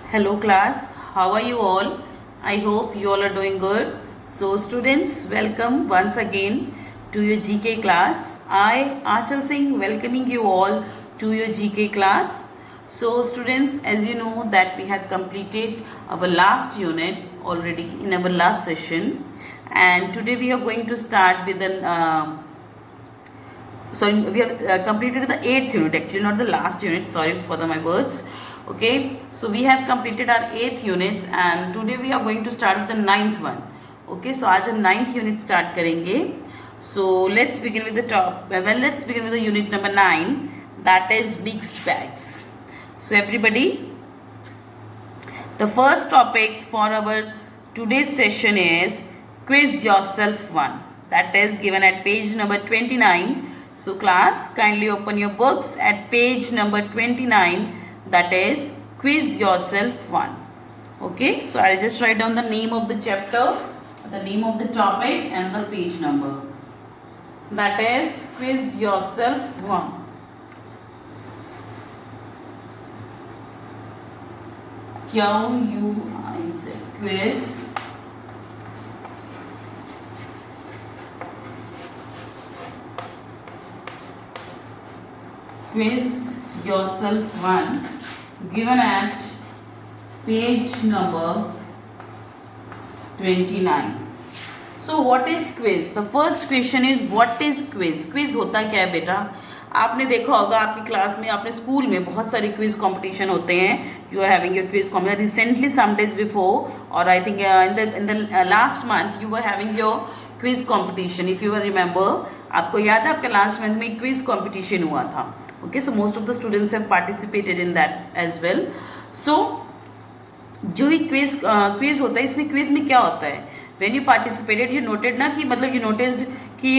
Hello class, how are you all? I hope you all are doing good. So students, welcome once again to your GK class. I, Achal Singh, welcoming you all to your GK class. So students, as you know that we had completed our last unit already in our last session, and today we are going to start with an sorry, we have completed the 8th unit, actually not the last unit, sorry for my words. Okay, so we have completed our 8th units and today we are going to start with the 9th one. Okay, so आज हम 9th unit start करेंगे. So let's begin with the let's begin with the unit number 9, that is mixed bags. So everybody, the first topic for our today's session is quiz yourself 1, that is given at page number 29. So class, kindly open your books at page number 29, that is quiz yourself 1. Okay, so I'll just write down the name of the chapter, the name of the topic and the page number. That is quiz yourself 1. Q-U-I-Z, quiz yourself 1, given at page number 29. So what is quiz? The first question is what is quiz? Quiz होता क्या है बेटा? आपने देखा होगा आपकी class में, आपने स्कूल में बहुत सारे क्विज कंपटीशन होते हैं. You are having your quiz competition recently some days before, और I think in the last month you were having your quiz competition. If you remember, आपको याद है आपका लास्ट मंथ में क्विज कंपटीशन हुआ था. Okay, so most of the students have participated in that as well. So जो ये quiz होता है, इसमें क्विज में क्या होता है, when you participated you noted ना कि मतलब you noticed कि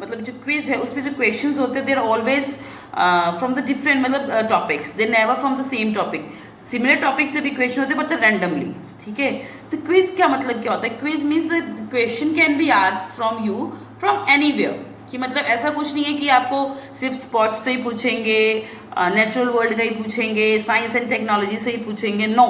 मतलब जो क्विज है उसमें जो क्वेश्चंस होते हैं they are always from the different मतलब topics, they never from the same topic. Similar topic से भी क्वेश्चन होते हैं बट रैंडमली. ठीक है, तो क्विज क्या मतलब क्या होता है? Quiz means the question can be asked from you from anywhere. कि मतलब ऐसा कुछ नहीं है कि आपको सिर्फ स्पोर्ट्स से ही पूछेंगे, नेचुरल वर्ल्ड का ही पूछेंगे, साइंस एंड टेक्नोलॉजी से ही पूछेंगे. No,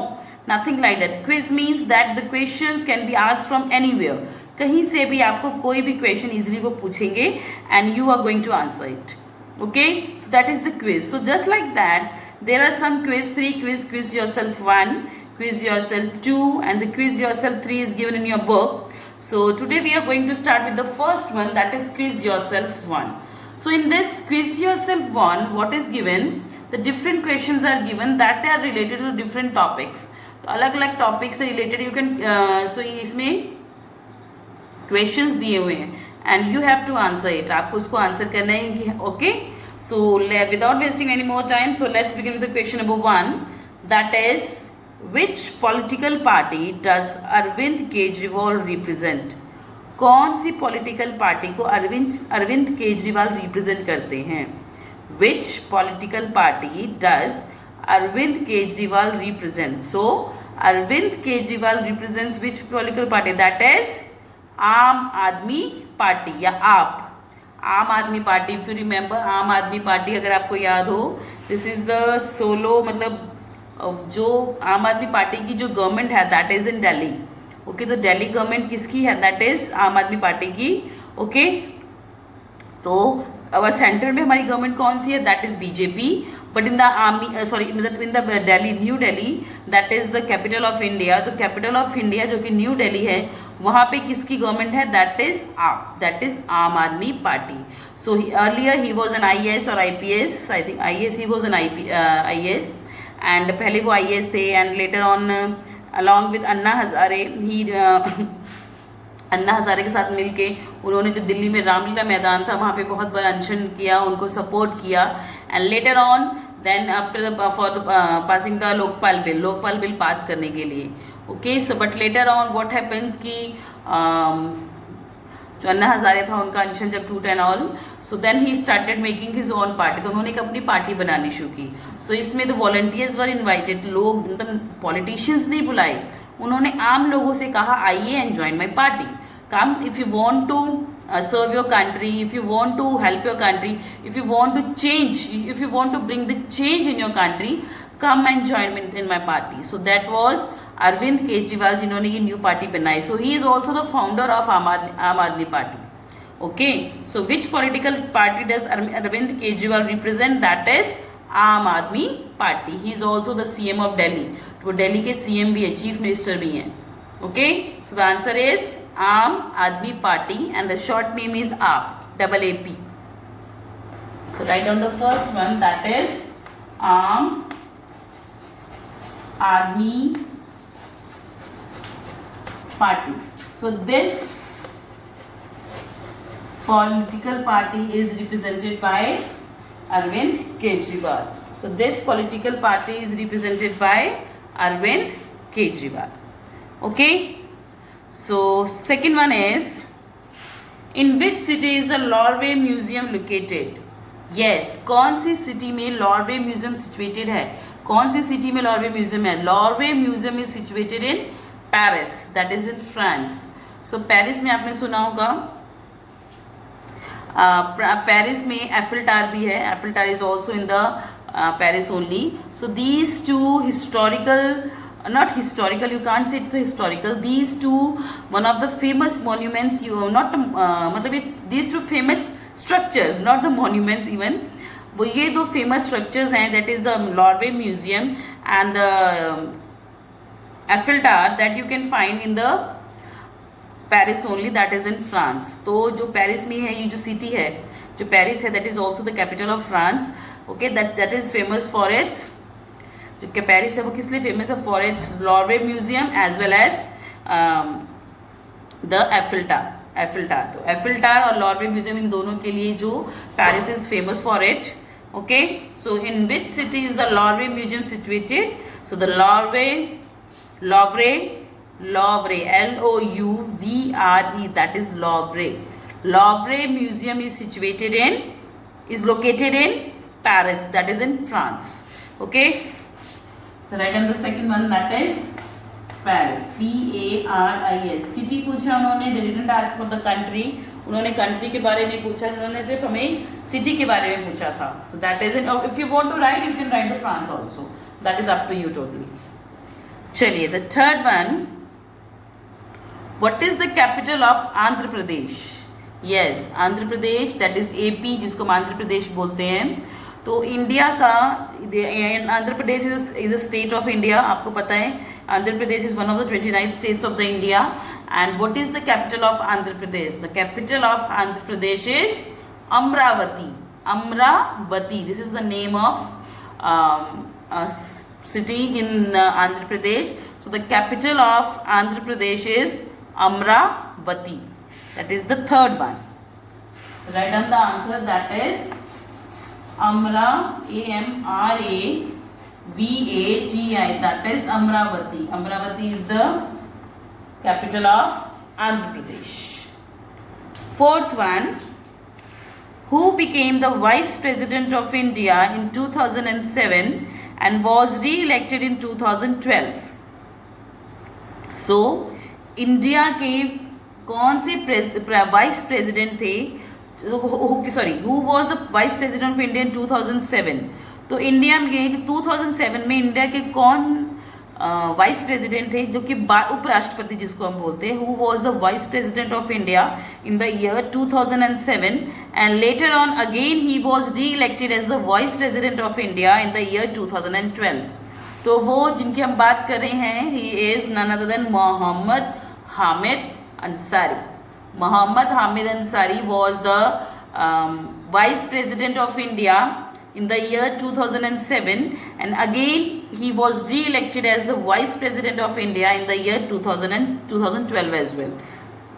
nothing like that. Quiz means that the questions can be asked from anywhere. कहीं से भी आपको कोई भी क्वेश्चन इजीली वो पूछेंगे and you are going to answer it. Okay, so that is the quiz. So just like that, there are some quiz 3 quiz yourself 1, quiz yourself 2, and the quiz yourself 3 is given in your book. So today we are going to start with the first one, that is quiz yourself 1. So in this quiz yourself 1, what is given, the different questions are given that are related to different topics. तो अलग अलग topic से related you can so इसमें questions दिए हुए हैं and you have to answer it. आपको उसको आंसर करना है. Okay, so without wasting any more time, so let's begin with the question number 1, that is which political party does Arvind Kejriwal represent? कौन सी political party को Arvind Kejriwal represent करते हैं? Which political party does Arvind Kejriwal represent? So Arvind Kejriwal represents which political party? That is आम Aadmi party या आप. आम Aadmi party, if you remember, आम Aadmi party अगर आपको याद हो, दिस इज द सोलो मतलब जो आम आदमी पार्टी की जो गवर्नमेंट है that is in Delhi. Okay, तो दिल्ली गवर्नमेंट किसकी है? That is Aam Aadmi party की. ओके, तो अब सेंटर में हमारी गवर्नमेंट कौन सी है? That is BJP. But in the army sorry in the Delhi, new Delhi, that is the capital of India. तो कैपिटल ऑफ इंडिया जो कि न्यू दिल्ली है, वहाँ पे किसकी गवर्नमेंट है? That is Aam Aadmi Party. So earlier he was an IAS और IPS, I think IAS, he was an IAS, and पहले वो IAS थे and later on along with Anna Hazare, he Anna Hazare के साथ मिलके उन्होंने जो दिल्ली में रामलीला मैदान था वहाँ पे बहुत बड़ा अनशन किया, उनको सपोर्ट किया. And later on then after for the passing the Lokpal bill pass करने के लिए. Okay, so but later on what happens कि जो अन्ना हजारे था उनका अनशन जब टूटा and all, so then he started making his own party. तो उन्होंने एक अपनी पार्टी बनानी शुरू की. सो इसमें द वॉलंटियर्स वर इन्वाइटेड. लोग मतलब पॉलिटिशियंस नहीं बुलाए, उन्होंने आम लोगों से कहा आइए and join my party. Come if you want to serve your country, if you want to help your country, if you want to change, if you want to bring the change in your country, come and join me in my party. So that was Arvind Kejriwal जिन्होंने ये new party बनाई. So he is also the founder of आम Aadmi party. Okay, so which political party does Arvind Kejriwal represent? That is आम Aadmi party. He is also the CM of Delhi. तो दिल्ली के CM भी है, chief minister भी हैं. Okay, so the answer is आम Aadmi party and the short name is AP, double AP. So write down the first one, that is आम आदमी party. So this political party is represented by Arvind Kejriwal. So this political party is represented by Arvind Kejriwal. Okay. So second one is, in which city is the Louvre Museum located? Yes, कौन सी city में Louvre Museum situated है? कौन सी city में Louvre Museum है? Louvre Museum is situated in Paris, that is in France. So Paris में आपने सुना होगा, Paris में Eiffel Tower भी है. Eiffel Tower is also in the Paris only. So these two historical, not historical, you can't say it's historical. These two, one of the famous monuments, you not these two famous structures, not the monuments even. वो ये दो famous structures हैं, that is the Louvre Museum and the Eiffel Tower, that you can find in the Paris only, that is in France. तो जो Paris में है, ये जो सिटी है, जो पेरिस है, that is also the capital of France. Okay, that is famous for its, जो पेरिस है वो किस लिए फेमस है? For its Louvre Museum as well as the Eiffel Tower. तो Eiffel Tower और Louvre Museum, इन दोनों के लिए जो Paris is famous for it. Okay, so in which city is the Louvre Museum situated? So the Louvre, Louvre, L-O-U-V-R-E, that is Louvre. Louvre Museum is located in Paris, that is in France. Okay, so write down the second one, that is Paris, P-A-R-I-S. City पूछा उन्होंने, they didn't ask for the country. उन्होंने country के बारे में पूछा, उन्होंने सिर्फ हमें city के बारे में पूछा था. So that is it. If you want to write, you can write the France also. That is up to you totally. चलिए, the third one, what is the capital of Andhra Pradesh? Yes, Andhra Pradesh, that is AP, जिसको हम आंध्र प्रदेश बोलते हैं. तो India का, Andhra Pradesh is a state of India. आपको पता है Andhra Pradesh is one of the 29 states of the India. And what is the capital of Andhra Pradesh? The capital of Andhra Pradesh is Amaravati. Amaravati, this is the name of city in Andhra Pradesh. So the capital of Andhra Pradesh is Amravati. That is the third one. So write down the answer, that is Amravati. That is Amravati. Amravati is the capital of Andhra Pradesh. Fourth one, who became the Vice President of India in 2007 and was re-elected in 2012? So India के कौन से vice president थे? Sorry, who was the vice president of India इन 2007? तो India में 2007 में India के कौन vice president थे, जो कि उपराष्ट्रपति जिसको हम बोलते हैं? Who was the vice president of India in the year 2007 and later on again he was reelected as the vice president of India in the year 2012. तो वो जिनकी हम बात कर रहे हैं, he is none other than Mohammad Hamid Ansari. Mohammad Hamid Ansari was the vice president of India in the year 2007 and again he was re-elected as the vice president of India in the year 2012 as well.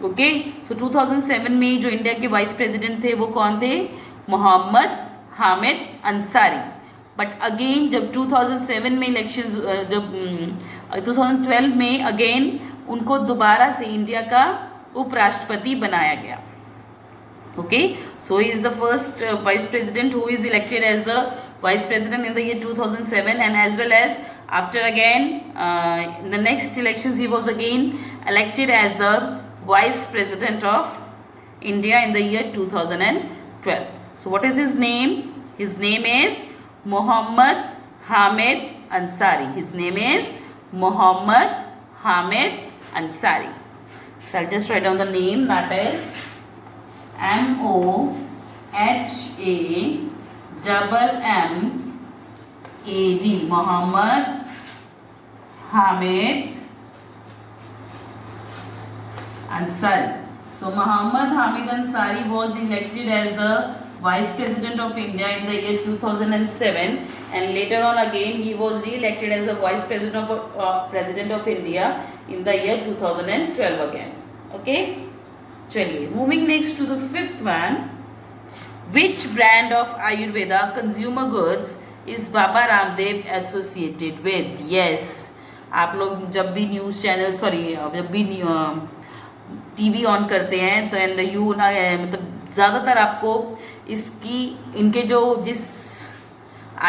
Okay, so 2007 में जो India के vice president थे वो कौन थे? Mohammad Hamid Ansari. But again जब 2007 में election, जब 2012 में अगेन उनको दोबारा से इंडिया का उपराष्ट्रपति बनाया गया. Okay, so he is the first vice president who is elected as the vice president in the year 2007 and as well as after again in the next elections he was again elected as the vice president of India in the year 2012. So what is his name? His name is Mohammad Hamid Ansari. His name is Muhammad Hamid Ansari. So I'll just write down the name, that is MOHAMMAD, Muhammad Hamid Ansari. So Muhammad Hamid Ansari was elected as the Vice President of India in the year 2007, and later on again he was re-elected as the Vice President of India in the year 2012 again. Okay, चलिए moving next to the fifth one. Which brand of Ayurveda consumer goods is Baba Ramdev associated with? Yes, आप लोग जब भी news channel जब भी TV on करते हैं तो एंड यू ना मतलब ज़्यादातर आपको इनके जो जिस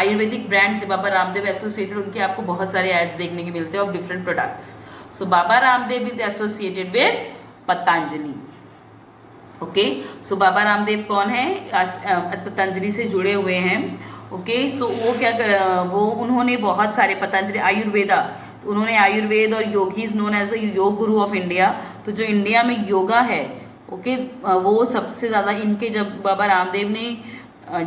आयुर्वेदिक ब्रांड से बाबा रामदेव एसोसिएटेड उनके आपको बहुत सारे एड्स देखने के मिलते हैं of different products. So Baba Ramdev is associated with Patanjali. Okay, so Baba Ramdev कौन है? पतंजलि से जुड़े हुए हैं. ओके, सो वो उन्होंने बहुत सारे पतंजलि आयुर्वेदा, तो उन्होंने आयुर्वेद और yoga, he is known as the yoga guru of India. तो जो इंडिया में योगा है, ओके, वो सबसे ज़्यादा इनके, जब बाबा रामदेव ने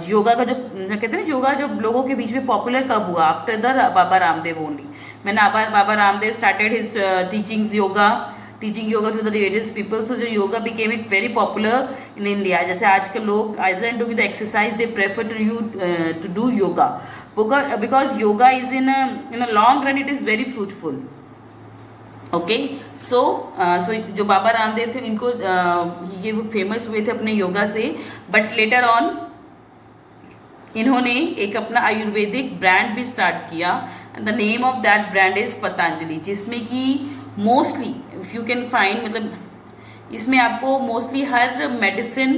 योगा का जो कहते हैं ना, योगा जो लोगों के बीच में पॉपुलर कब हुआ? After the Baba Ramdev only. मैंने Baba Ramdev started his teaching yoga to the various people. So जो yoga became it very popular in India. जैसे आजकल लोग other than doing the exercise they prefer to do yoga, because yoga is in a long run it is very fruitful. Okay, so जो बाबा रामदेव थे इनको ये वो famous हुए थे अपने योगा से, बट लेटर ऑन इन्होंने एक अपना आयुर्वेदिक ब्रांड भी स्टार्ट किया, and the name of that brand is Patanjali, जिसमें कि mostly if you can find, मतलब इसमें आपको मोस्टली हर medicine,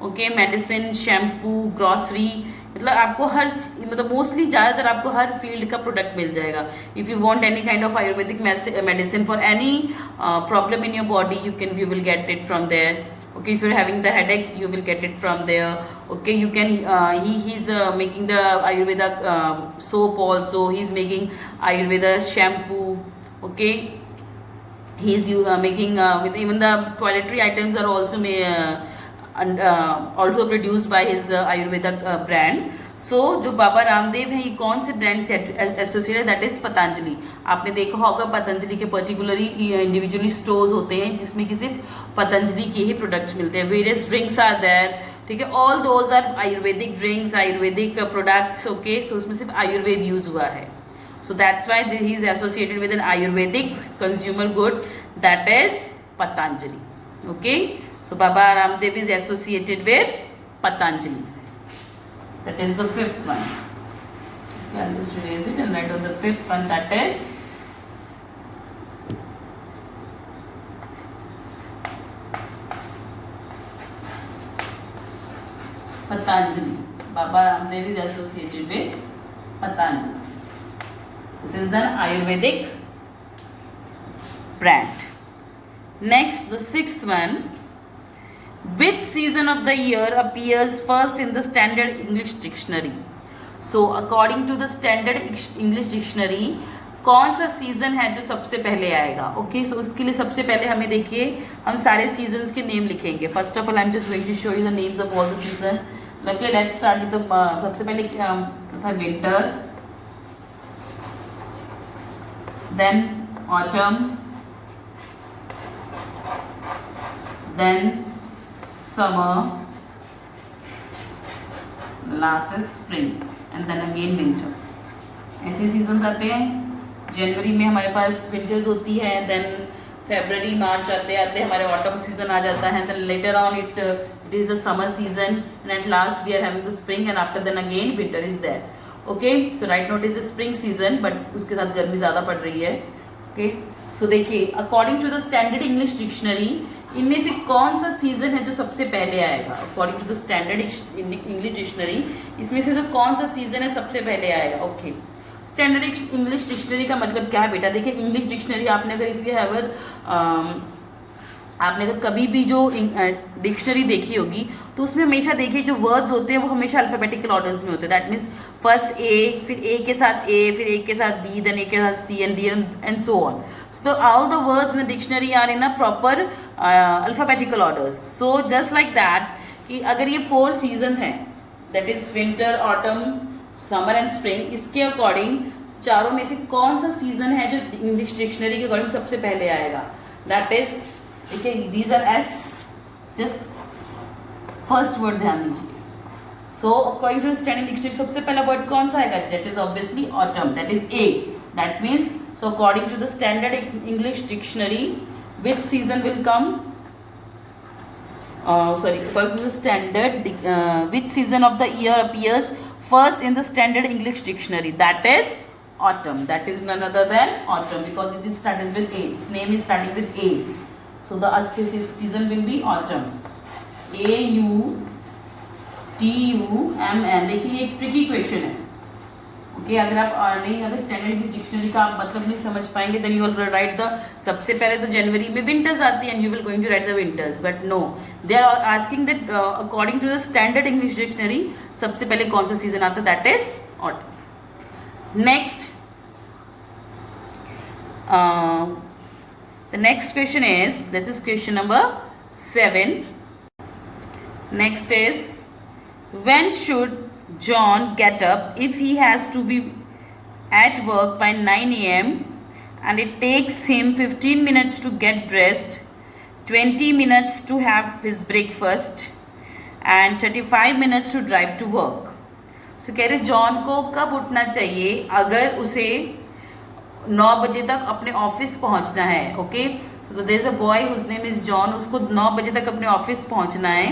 okay, medicine, shampoo, grocery, मतलब आपको मतलब मोस्टली ज़्यादातर आपको हर फील्ड का प्रोडक्ट मिल जाएगा. If you want any kind of Ayurvedic medicine for any problem in your body, you will get it from there. Okay, if you're having the headaches, you will get it from there. Okay, you can he's making the Ayurveda soap also. He's making Ayurveda shampoo. Okay, he's making even the toiletry items are also also produced by his Ayurveda brand. So जो बाबा रामदेव हैं, ये कौन से brand से associated? That is Patanjali. आपने देखा होगा पतंजलि के पर्टिकुलरली इंडिविजुअली स्टोर्स होते हैं जिसमें कि सिर्फ पतंजलि के ही प्रोडक्ट्स मिलते हैं. वेरियस ड्रिंक्स आर देयर, ठीक है, all those are Ayurvedic drinks, Ayurvedic products. Okay, so उसमें सिर्फ आयुर्वेद यूज हुआ है. So that's why he is associated with an Ayurvedic consumer good, that is Patanjali. Okay, so Baba Ramdev is associated with Patanjali. That is the fifth one. Okay, I'll just erase it and write on the fifth one, that is Patanjali. Baba Ramdev is associated with Patanjali. This is the Ayurvedic brand. Next, the sixth one. Which season of the year appears first in the Standard English Dictionary? So, according to the Standard English Dictionary, कौन सा season है जो सबसे पहले आएगा? Okay, सो उसके लिए सबसे पहले हमें देखिए, हम सारे सीजन्स के नेम लिखेंगे. First of all I am just going to show you the names of all the season. Okay, let's start with the सबसे पहले था winter, then autumn, then summer, last is spring, and then again winter. ऐसे seasons आते हैं. जनवरी में हमारे पास winters होती है, देन फेब्रवरी मार्च आते आते हमारे ऑटम सीजन आ जाता है, then later on it is the summer season, and at last we are having the spring, and after then again winter is there. Okay, so right note is the spring season, but उसके साथ गर्मी ज़्यादा पड़ रही है. Okay, so देखिए, according to the standard English dictionary, इनमें से कौन सा सीजन है जो सबसे पहले आएगा? According to the standard English dictionary, इसमें से जो कौन सा सीजन है सबसे पहले आएगा? ओके, स्टैंडर्ड इंग्लिश डिक्शनरी का मतलब क्या है बेटा? देखिए, इंग्लिश डिक्शनरी आपने अगर इफ़ यू हैव आपने अगर कभी भी जो डिक्शनरी देखी होगी तो उसमें हमेशा देखिए जो वर्ड्स होते हैं वो हमेशा अल्फाबेटिकल ऑर्डर्स में होते हैं. दैट मीन्स फर्स्ट ए, फिर ए के साथ ए, फिर ए के साथ बी, देन ए के साथ C and D and so on. So all the words in the dictionary are in a proper alphabetical orders. So just like that कि अगर ये 4 सीजन है, that is winter, autumn, summer and spring, इसके according चारों में से कौन सा सीजन है जो इंग्लिश डिक्शनरी के अकॉर्डिंग सबसे पहले आएगा? दैट इज, देखिए these are S, just first word ध्यान दीजिए. So according to standard dictionary सबसे पहला वर्ड कौन सा आएगा? That is obviously autumn, that is A. That means so according to the standard English dictionary which season will come, according to the standard, which season of the year appears first in the standard English dictionary? That is autumn. That is none other than autumn, because it is started with A. Its name is starting with A. So the season will be autumn. AUTUMN. देखिए एक tricky question है. Okay, अगर आप नहीं, अगर standard dictionary का आप मतलब नहीं समझ पाएंगे, then you will write the, सबसे पहले तो जनवरी में विंटर्स आती है and you will going to write the winters, but no, they are asking that according to the standard English dictionary सबसे पहले कौन सा सीजन आता है? That is autumn. Next, the next question is, this is question number 7. Next is, when should John get up if he has to be at work by 9 a.m. and it takes him 15 minutes to get dressed, 20 minutes to have his breakfast and 35 minutes to drive to work? So कह रहे John को कब उठना चाहिए अगर उसे 9 बजे तक अपने ऑफिस पहुंचना है. Okay, so there is a boy whose name is John, उसको 9 बजे तक अपने ऑफिस पहुंचना है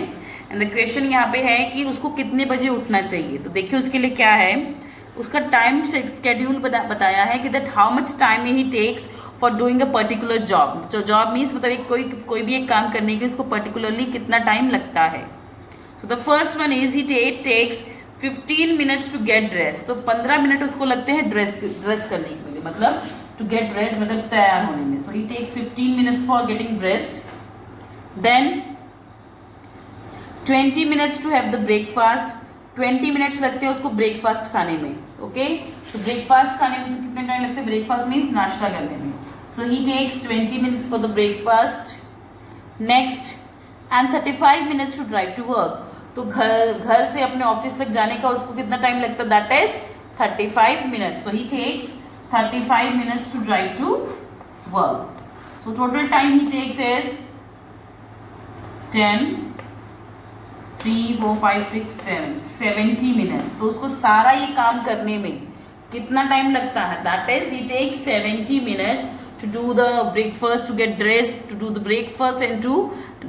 एंड द क्वेश्चन यहाँ पे है कि उसको कितने बजे उठना चाहिए. तो देखिए उसके लिए क्या है, उसका टाइम स्केड्यूल बताया है कि that how much time he takes for doing a particular job. जो जॉब मीन्स मतलब कोई भी एक काम करने के उसको पर्टिकुलरली कितना टाइम लगता है. So the first one is he takes 15 minutes to get dress. तो 15 मिनट उसको लगते हैं ड्रेस करने के लिए, मतलब टू गेट ड्रेस मतलब तैयार होने में. So he takes 15 minutes for getting dressed, then 20 minutes to have the breakfast. 20 minutes लगते हैं उसको ब्रेकफास्ट खाने में. ओके, सो ब्रेकफास्ट खाने में कितने टाइम लगते हैं? ब्रेकफास्ट मीन्स नाश्ता करने में. So he takes 20 minutes for the breakfast. Next, and 35 minutes to drive to work. तो घर से अपने ऑफिस तक जाने का उसको कितना टाइम लगता है? That is 35 minutes. So he takes 35 minutes to drive to work. So total time he takes is 10, 3, 4, 5, 6, 7, 70 minutes. तो उसको सारा ये काम करने में कितना टाइम लगता है? That is he takes 70 minutes to do the breakfast, to get dressed, to do the breakfast and to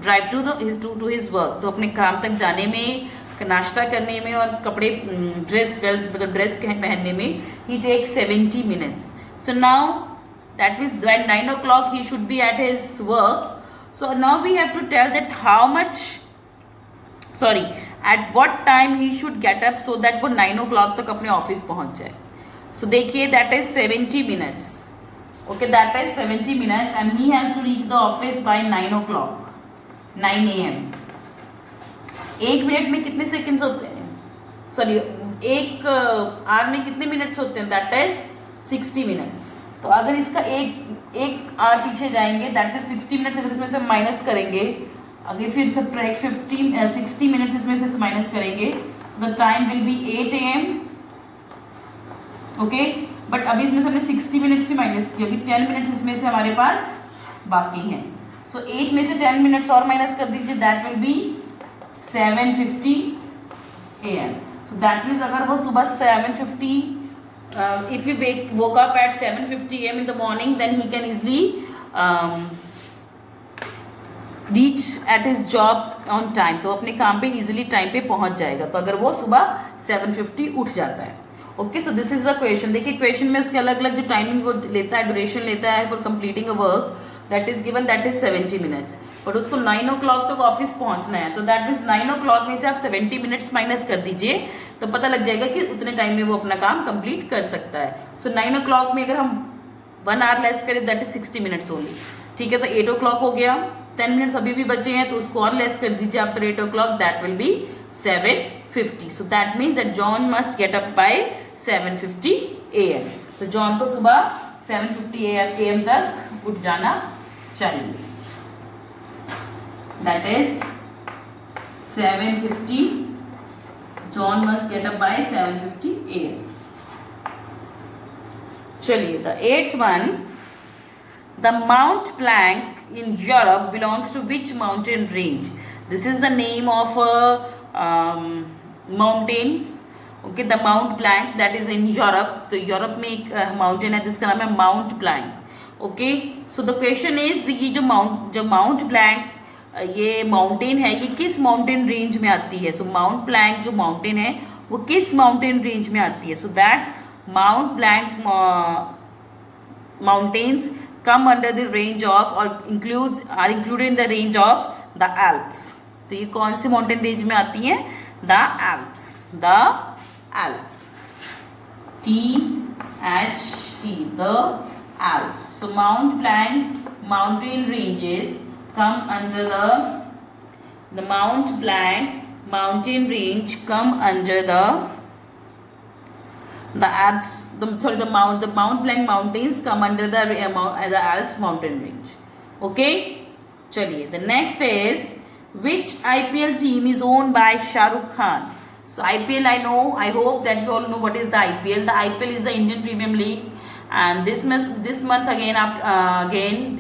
drive to his work. तो अपने काम तक जाने में, नाश्ता करने में और कपड़े मतलब ड्रेस पहनने में he takes 70 minutes. So now that means by 9 o'clock he should be at his work. So now we have to tell that at what time he should get up so that वो 9 o'clock तक अपने office पहुंच जाए. So देखिए that is 70 minutes. Okay, that is 70 minutes and he has to reach the office by 9 o'clock, 9 a.m. 1 minute में कितने seconds होते हैं? सॉरी, 1 आवर में कितने मिनट्स होते हैं? That is 60 minutes. तो अगर इसका एक आवर पीछे जाएंगे, दैट इज 60 मिनट्स. अगर इसमें से माइनस करेंगे, अगर फिर सब्ट्रैक्ट 60 मिनट्स इसमें से माइनस करेंगे, तो the time will be 8 a.m. Okay, but अभी इसमें से हमने 60 मिनट्स ही माइनस किया, अभी 10 मिनट्स इसमें से हमारे पास बाकी हैं. सो 8 में से 10 मिनट्स और माइनस कर दीजिए, that will be 7:50 a.m. So that means अगर वो सुबह 7:50, if you woke up at 7:50 a.m. in the morning, then he can easily reach at his job on time. तो अपने काम पे इजीली टाइम पे पहुंच जाएगा, तो अगर वो सुबह 7:50 उठ जाता है. Okay, so this is the question. देखिए क्वेश्चन में उसके अलग अलग जो टाइमिंग वो लेता है, ड्यूरेशन लेता है for completing a work, that is given, that is 70 minutes. But उसको 9 o'clock तक ऑफिस पहुंचना है, तो दैट मीन्स 9 o'clock में से आप 70 मिनट्स माइनस कर दीजिए, तो पता लग जाएगा कि उतने टाइम में वो अपना काम कंप्लीट कर सकता है. सो 9 o'clock में अगर हम 1 hour लेस करें, दैट इज 60 मिनट्स ओनली. ठीक है, तो 8 o'clock हो गया, 10 मिनट्स अभी भी बचे हैं तो उसको और लेस कर दीजिए after 8 o'clock, that will be 7:50. So that means that John must get up by 7:50 AM. तो जॉन को सुबह 7:50 AM तक उठ जाना चाहिए. That is 7:50. John must get up by 7:50 AM. चलिए the 8th one, the mount blank in Europe belongs to which mountain range? This is the name of a mountain. Okay, the Mount Blanc that is in Europe. तो Europe में एक mountain है जिसका नाम है mount blank. Okay, so the question is ये जो mount blank ये माउंटेन है ये किस माउंटेन रेंज में आती है? सो माउंट ब्लैंक जो माउंटेन है वो किस माउंटेन रेंज में आती है? So that mount blank mountains come under the range of or are included in the range of the Alps. तो ये कौन सी माउंटेन रेंज में आती है? The Alps. The Alps. THE. The Alps. So Mount Blanc mountain ranges come under the Mount Blanc mountain range come under the Alps. The Mount Blanc mountains come under the Alps mountain range. Okay, चलिए the next is which IPL team is owned by Shah Rukh Khan? So IPL, I know, I hope that you all know what is the IPL. The IPL is the Indian Premium League, and this month again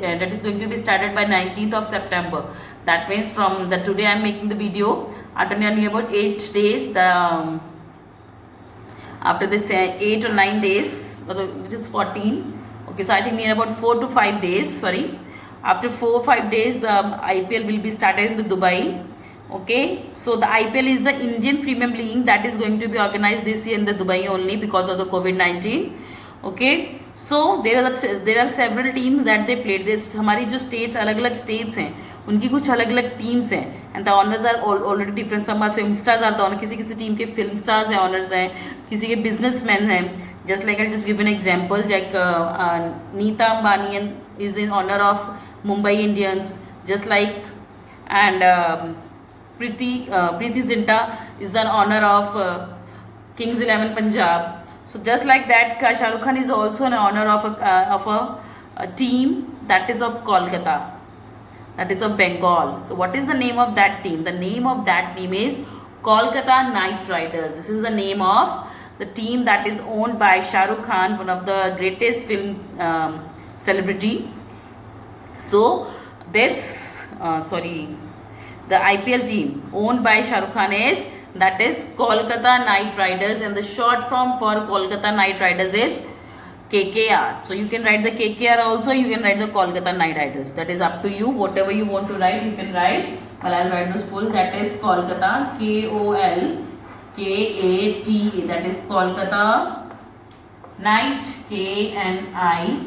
that is going to be started by 19th of September. That means from the today I am making the video, after nearly about 8 days after this 8 or 9 days, which is 14. Okay, so I think near about 4 to 5 days, sorry, after 4 or 5 days the IPL will be started in the Dubai. Okay, so the IPL is the Indian Premium League that is going to be organized this year in the Dubai only because of the COVID-19. Okay, so there are several teams that they played this. हमारी जो states अलग अलग states हैं उनकी कुछ अलग अलग teams हैं, and the owners are already different. Some are film stars are the owner, किसी टीम के फिल्म स्टार्स हैं ऑनर्स हैं, किसी के बिजनेसमैन हैं. Just like I just give an example, like Nita Ambani is in owner of Mumbai Indians, just like and Preity Zinta is the owner of Kings 11 Punjab. So just like that, Shah Rukh Khan is also an honor of a team that is of Kolkata, that is of Bengal. So what is the name of that team? The name of that team is Kolkata Knight Riders. This is the name of the team that is owned by Shah Rukh Khan, one of the greatest film celebrity. So this the IPL team owned by Shah Rukh Khan is, that is Kolkata Knight Riders, and the short form for Kolkata Knight Riders is KKR. So you can write the KKR also, you can write the Kolkata Knight Riders. That is up to you. Whatever you want to write, you can write. But I'll write this full. That is Kolkata, KOLKATA. That is Kolkata Knight, KNIGHT.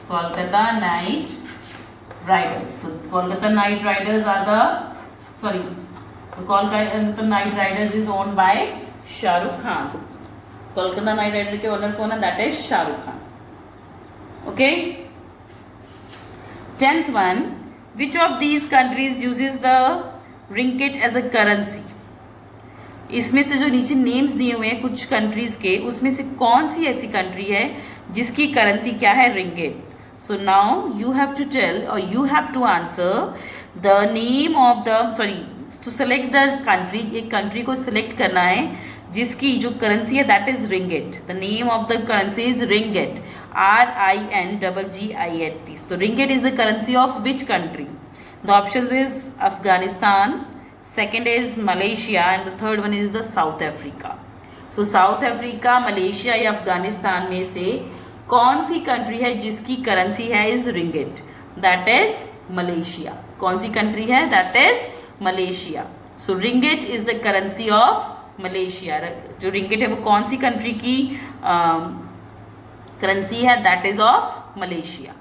Kolkata Knight Riders. So Kolkata Knight Riders are the Kolkata Knight Riders is owned by Shah Rukh Khan. So, Kolkata Knight Riders के owner कौन है? That is Shah Rukh Khan. Okay. 10th one, which of these countries uses the ringgit as a currency? इसमें से जो नीचे names दिए हुए हैं कुछ कंट्रीज के, उसमें से कौन सी ऐसी कंट्री है जिसकी करेंसी क्या है? Ringgit. So now you have to tell और you have to answer the name of the to select the country. एक कंट्री को सिलेक्ट करना है जिसकी जो करेंसी है that is ringgit. The name of the currency is ringgit, RINGGIT. So ringgit is the currency of which country? The options is Afghanistan, second is Malaysia, and the third one is the South Africa. So South Africa, Malaysia या अफगानिस्तान में से कौन सी country है जिसकी currency है is ringgit? That is Malaysia. कौन सी country है? That is Malaysia. So ringgit is the currency of Malaysia. जो रिंगिट है वो कौन सी कंट्री की करेंसी है? That is of Malaysia.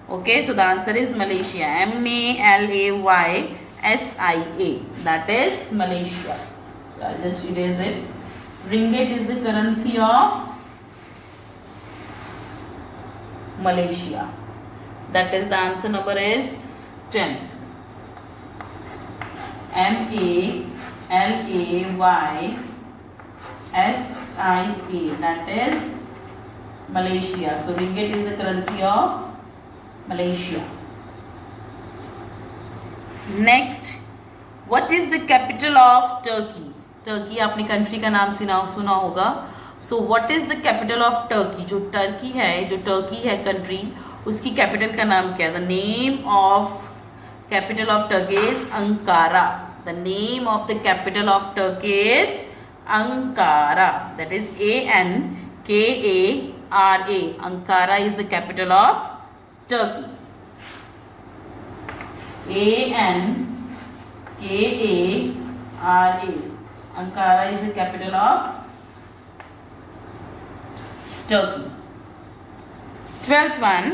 Okay, so the answer is Malaysia. MALAYSIA. That is Malaysia. So I'll just erase it. Ringgit is the currency of Malaysia. That is the answer number is 10th. Malaysia. That is Malaysia. So ringgit is the currency of Malaysia. Next, what is the capital of Turkey? Turkey आपने country का नाम सुना होगा. So what is the capital of Turkey? जो Turkey है country, उसकी capital का नाम क्या है? The name of capital of Turkey is Ankara. The name of the capital of Turkey is Ankara. That is ANKARA. Ankara is the capital of Turkey. ANKARA. Ankara is the capital of Turkey. 12th one.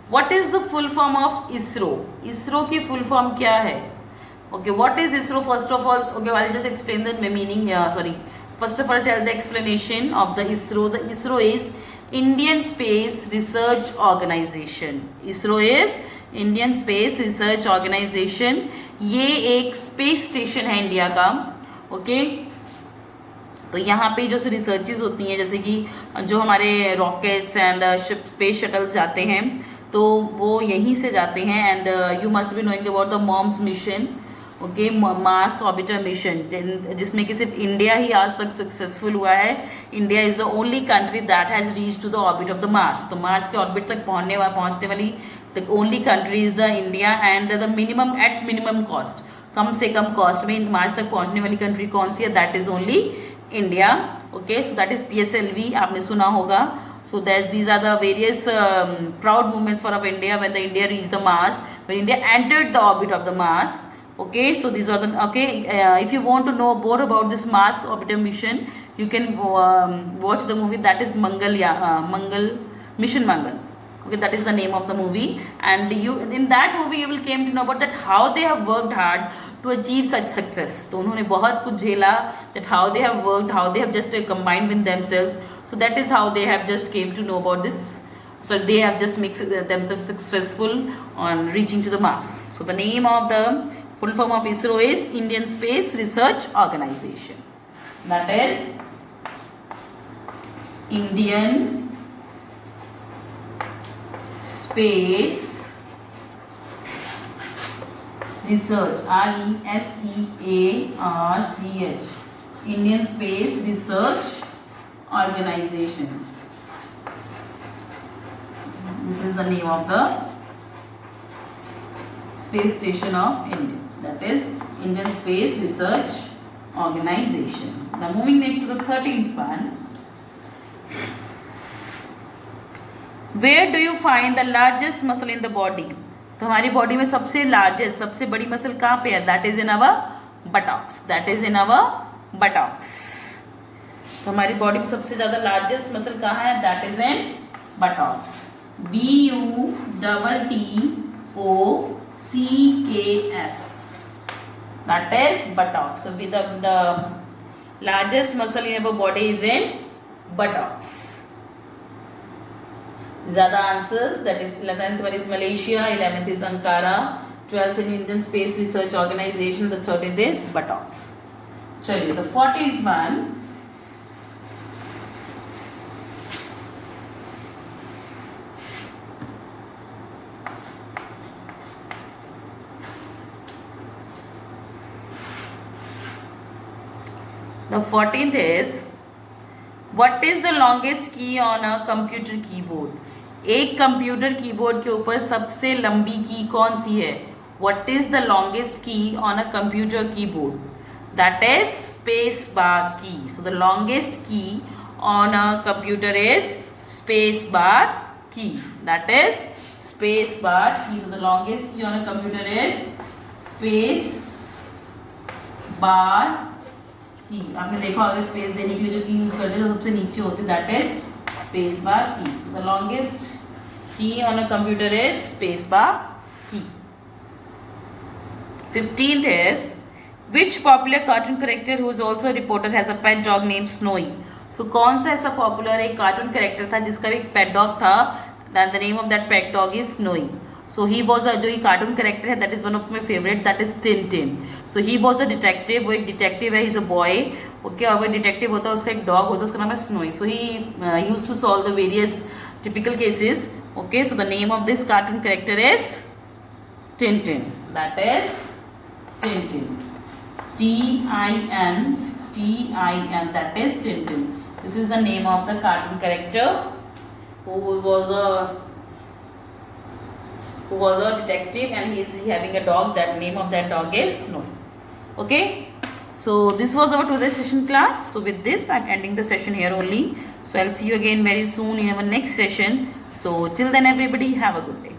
What is the full form of ISRO? ISRO की full form क्या है? Okay, what is ISRO? First of all, okay, I'll just explain the meaning. First of all, tell the explanation of the ISRO. The ISRO is Indian Space Research Organization. ISRO is Indian Space Research Organization. ये एक space station है India का. Okay, तो यहाँ पे जो researches होती हैं, जैसे कि जो हमारे रॉकेट्स एंड स्पेस शटल्स जाते हैं, तो वो यहीं से जाते हैं. And you must be knowing about the MOM's mission. Okay, Mars orbiter mission, जिसमें कि सिर्फ इंडिया ही आज तक सक्सेसफुल हुआ है. India is the only country that has reach to the orbit of the Mars. तो मार्स के ऑर्बिट तक पहुँचने वाली the only country is the India. And the minimum cost, कम से कम कॉस्ट में मार्स तक पहुंचने वाली कंट्री कौन सी है? That is only India. Okay, so that is PSLV, आपने सुना होगा. So that these are the various proud movements for of India when the India reach the Mars, when India entered the orbit of the Mars. Okay, so these are the, okay, if you want to know more about this Mars orbiter mission, you can watch the movie that is Mission Mangal. Okay, that is the name of the movie, and in that movie you will came to know about that how they have worked hard to achieve such success. तो उन्होंने बहुत कुछ झेला, that how they have worked, how they have just combined with themselves. So that is how they have just came to know about this. So they have just made themselves successful on reaching to the Mars. So the name of the full form of ISRO is Indian Space Research Organization. That is Indian Space Research, RESEARCH, Indian Space Research Organization. This is the name of the space station of India. That is Indian Space Research Organization. Now moving next to the 13th one. Where do you find the largest muscle in the body? तो हमारी body में सबसे largest, सबसे बड़ी muscle कहाँ पे है? That is in our Botox. That is in our Botox. तो हमारी बॉडी में सबसे ज्यादा लार्जेस्ट मसल कहाँ है? That is in Botox. BUTTOCKS. That is buttocks. So with the largest muscle in our body is in buttocks. These are the answers. That is 11th one is Malaysia, 11th is Ankara, 12th in Indian Space Research Organization, the 13th is buttocks. चलिए, the 14th one. The 14th is, what is the longest key on a computer keyboard? एक computer keyboard के ऊपर सबसे लंबी की कौन सी है? What is the longest key on a computer keyboard? That is space bar key. So the longest key on a computer is space bar key. That is space bar key. So the longest key on a computer is space bar की. आपने देखा होगा space देने के लिए जो की use करते हैं सबसे नीचे होती है, दैट इज स्पेस बार की. So the longest key on a computer is space bar की. 15th is, which popular cartoon character who is also a reporter has a pet dog named Snowy? So कौन सा ऐसा popular एक cartoon character था जिसका भी pet dog था that the name of that pet dog is Snowy. So he was a जो ये कार्टून करेक्टर है, that is one of my favorite, that is Tintin. So he was a detective, वो एक detective है, he's a boy, okay, और वो detective होता है, उसका एक डॉग होता है, उसका नाम है Snowy. So he used to solve the various typical cases. Okay, so the name of this cartoon character is Tintin. That is Tintin. Tintin. That is Tintin. This is the name of the cartoon character who was a detective, and he is having a dog. That name of that dog is Snowy. Okay, so this was our today's session class. So with this I'm ending the session here only. So I'll see you again very soon in our next session. So till then everybody have a good day.